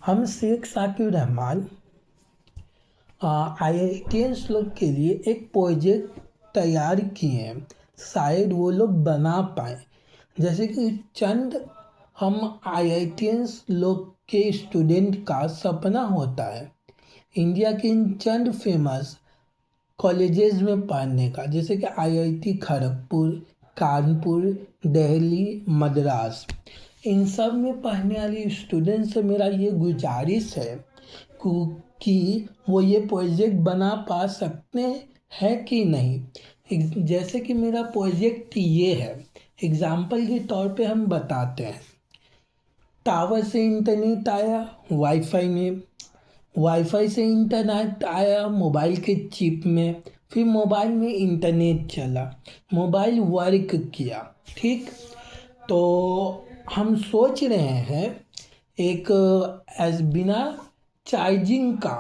हम शेख साकिब रहमान IITians लोग के लिए एक प्रोजेक्ट तैयार किए हैं। शायद वो लोग बना पाए। जैसे कि चंद हम IITians लोग के स्टूडेंट का सपना होता है इंडिया के इन चंद फेमस कॉलेजेस में पढ़ने का, जैसे कि IIT खड़गपुर, कानपुर, दिल्ली, मद्रास। इन सब में पढ़ने वाले स्टूडेंट से मेरा ये गुजारिश है कि वो ये प्रोजेक्ट बना पा सकते हैं कि नहीं। जैसे कि मेरा प्रोजेक्ट ये है, एग्जाम्पल के तौर पे हम बताते हैं। टावर से इंटरनेट आया वाईफाई में, वाईफाई से इंटरनेट आया मोबाइल के चिप में, फिर मोबाइल में इंटरनेट चला, मोबाइल वर्क किया। ठीक, तो हम सोच रहे हैं एक बिना चार्जिंग का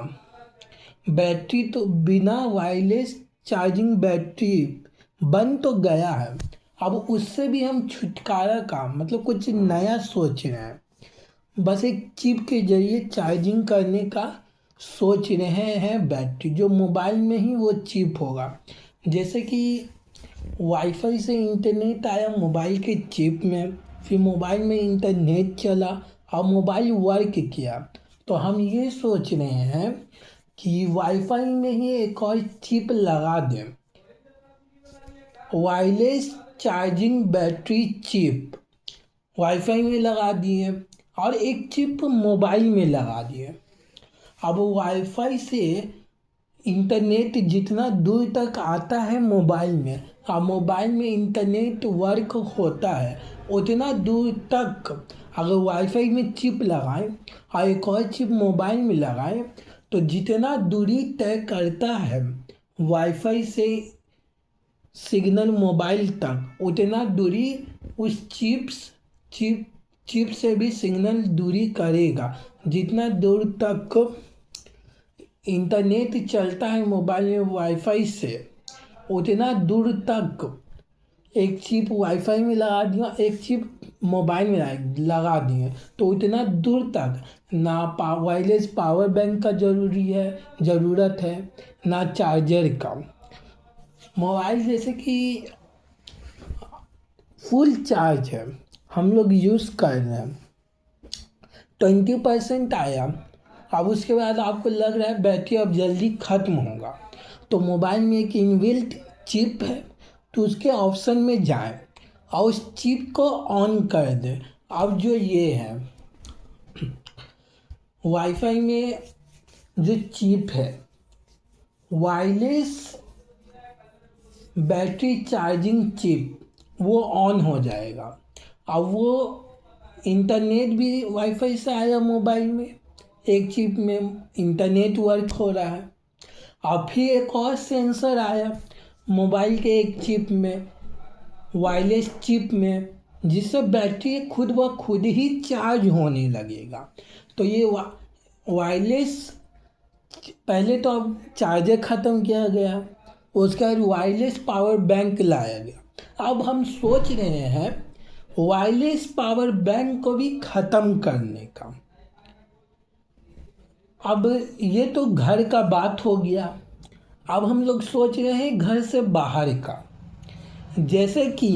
बैटरी, तो बिना वायरलेस चार्जिंग बैटरी बन तो गया है, अब उससे भी हम छुटकारा का मतलब कुछ नया सोच रहे हैं। बस एक चिप के जरिए चार्जिंग करने का सोच रहे हैं बैटरी, जो मोबाइल में ही वो चिप होगा। जैसे कि वाईफाई से इंटरनेट आया मोबाइल के चिप में, फिर मोबाइल में इंटरनेट चला और मोबाइल वर्क किया। तो हम ये सोच रहे हैं कि वाईफाई में ही एक और चिप लगा दें, wireless charging battery chip wifi में लगा दिए और एक चिप मोबाइल में लगा दिए। अब वाईफाई से इंटरनेट जितना दूर तक आता है मोबाइल में, और मोबाइल में इंटरनेट वर्क होता है उतना दूर तक अगर वाईफाई में चिप लगाएं और एक और चिप मोबाइल में लगाएं, तो जितना दूरी तय करता है वाईफाई से सिग्नल मोबाइल तक, उतना दूरी उस चिप से भी सिग्नल दूरी करेगा। जितना दूर तक इंटरनेट चलता है मोबाइल में वाईफाई से, उतना दूर तक एक चिप वाईफाई में लगा दिया, एक चिप मोबाइल में लगा दिए, तो उतना दूर तक ना वायरलेस पावर बैंक का ज़रूरत है ना चार्जर का। मोबाइल जैसे कि फुल चार्ज है, हम लोग यूज़ कर रहे हैं, 20% आया, अब उसके बाद आपको लग रहा है बैटरी अब जल्दी ख़त्म होगा, तो मोबाइल में एक इनबिल्ट चिप है, तो उसके ऑप्शन में जाएं और उस चिप को ऑन कर दें। अब जो ये है वाईफाई में जो चिप है, वायरलेस बैटरी चार्जिंग चिप, वो ऑन हो जाएगा। अब वो इंटरनेट भी वाईफाई से आया मोबाइल में, एक चिप में इंटरनेट वर्क हो रहा है। अब फिर एक और सेंसर आया मोबाइल के एक चिप में, वायरलेस चिप में, जिससे बैटरी खुद ब खुद ही चार्ज होने लगेगा। तो ये वायरलेस, पहले तो अब चार्जर ख़त्म किया गया, उसके बाद वायरलेस पावर बैंक लाया गया। अब हम सोच रहे हैं वायरलेस पावर बैंक को भी ख़त्म करने का। अब ये तो घर का बात हो गया, अब हम लोग सोच रहे हैं घर से बाहर का। जैसे कि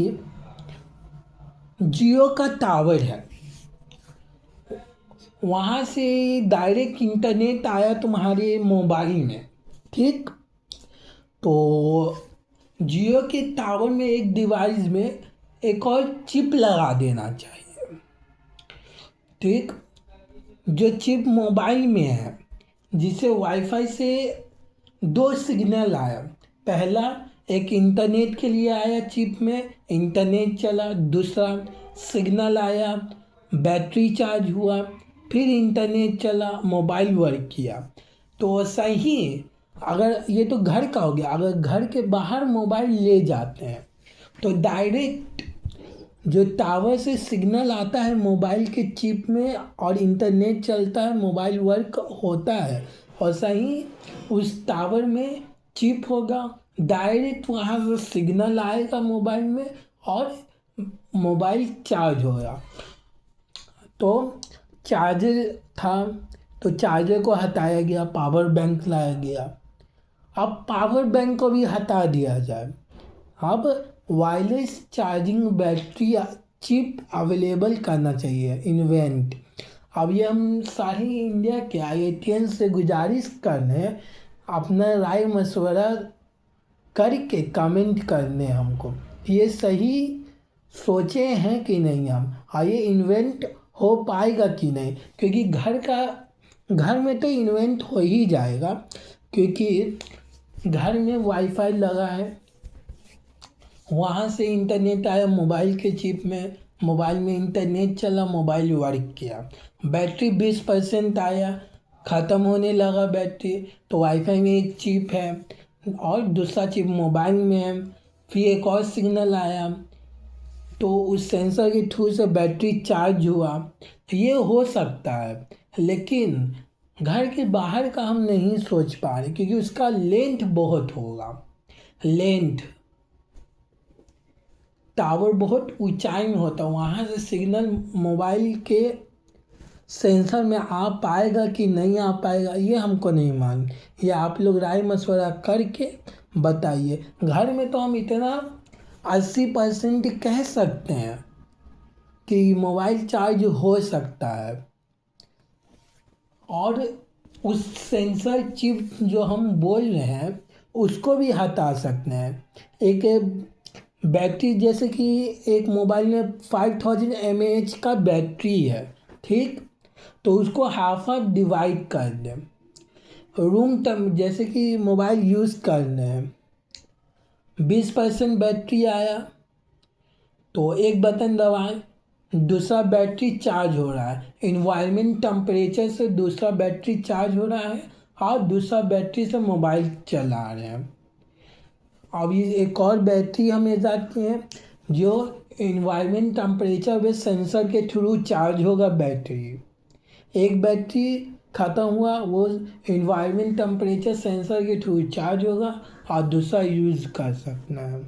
जियो का टावर है, वहाँ से डायरेक्ट इंटरनेट आया तुम्हारे मोबाइल में। ठीक, तो जियो के टावर में एक डिवाइस में एक और चिप लगा देना चाहिए। ठीक, जो चिप मोबाइल में है, जिसे वाईफाई से दो सिग्नल आया, पहला एक इंटरनेट के लिए आया, चिप में इंटरनेट चला, दूसरा सिग्नल आया, बैटरी चार्ज हुआ, फिर इंटरनेट चला, मोबाइल वर्क किया। तो वैसा ही अगर ये तो घर का हो गया, अगर घर के बाहर मोबाइल ले जाते हैं तो डायरेक्ट जो टावर से सिग्नल आता है मोबाइल के चिप में और इंटरनेट चलता है, मोबाइल वर्क होता है, वैसा ही उस टावर में चिप होगा, डायरेक्ट वहाँ से सिग्नल आएगा मोबाइल में और मोबाइल चार्ज होगा। तो चार्जर था तो चार्जर को हटाया गया, पावर बैंक लाया गया। अब पावर बैंक को भी हटा दिया जाए। अब wireless charging battery chip available करना चाहिए, इन्वेंट। अब ये हम सारे इंडिया के IITians से गुजारिश कर रहे हैं, अपना राय मशवरा करके कमेंट करने हमको ये सही सोचे हैं कि नहीं हम, और ये इन्वेंट हो पाएगा कि नहीं। क्योंकि घर में तो इन्वेंट हो ही जाएगा, क्योंकि घर में वाईफाई लगा है, वहाँ से इंटरनेट आया मोबाइल के चिप में, मोबाइल में इंटरनेट चला, मोबाइल वर्क किया। बैटरी 20% आया, ख़त्म होने लगा बैटरी, तो वाईफाई में एक चिप है और दूसरा चिप मोबाइल में है। फिर एक और सिग्नल आया तो उस सेंसर के थ्रू से बैटरी चार्ज हुआ। ये हो सकता है, लेकिन घर के बाहर का हम नहीं सोच पा रहे, क्योंकि उसका लेंथ बहुत होगा। लेंथ, टावर बहुत ऊंचाई में होता है, वहाँ से सिग्नल मोबाइल के सेंसर में आ पाएगा कि नहीं आ पाएगा ये हमको नहीं मालूम। ये आप लोग राय मशवरा करके बताइए। घर में तो हम इतना 80% कह सकते हैं कि मोबाइल चार्ज हो सकता है, और उस सेंसर चिप जो हम बोल रहे हैं उसको भी हटा सकते हैं। एक बैटरी, जैसे कि एक मोबाइल में 5000 mAh का बैटरी है, ठीक, तो उसको हाफ डिवाइड कर दें। रूम टर्म, जैसे कि मोबाइल यूज़ कर रहे हैं, 20% बैटरी आया तो एक बटन दबाएं, दूसरा बैटरी चार्ज हो रहा है, इन्वायरमेंट टेम्परेचर से दूसरा बैटरी चार्ज हो रहा है और दूसरा बैटरी से मोबाइल चला रहे हैं। अब ये एक और बैटरी हम ईजाद किए हैं जो इन्वायरमेंट टेम्परेचर वे सेंसर के थ्रू चार्ज होगा बैटरी। एक बैटरी ख़त्म हुआ, वो इन्वायरमेंट टेम्परेचर सेंसर के थ्रू चार्ज होगा और दूसरा यूज़ कर सकना है।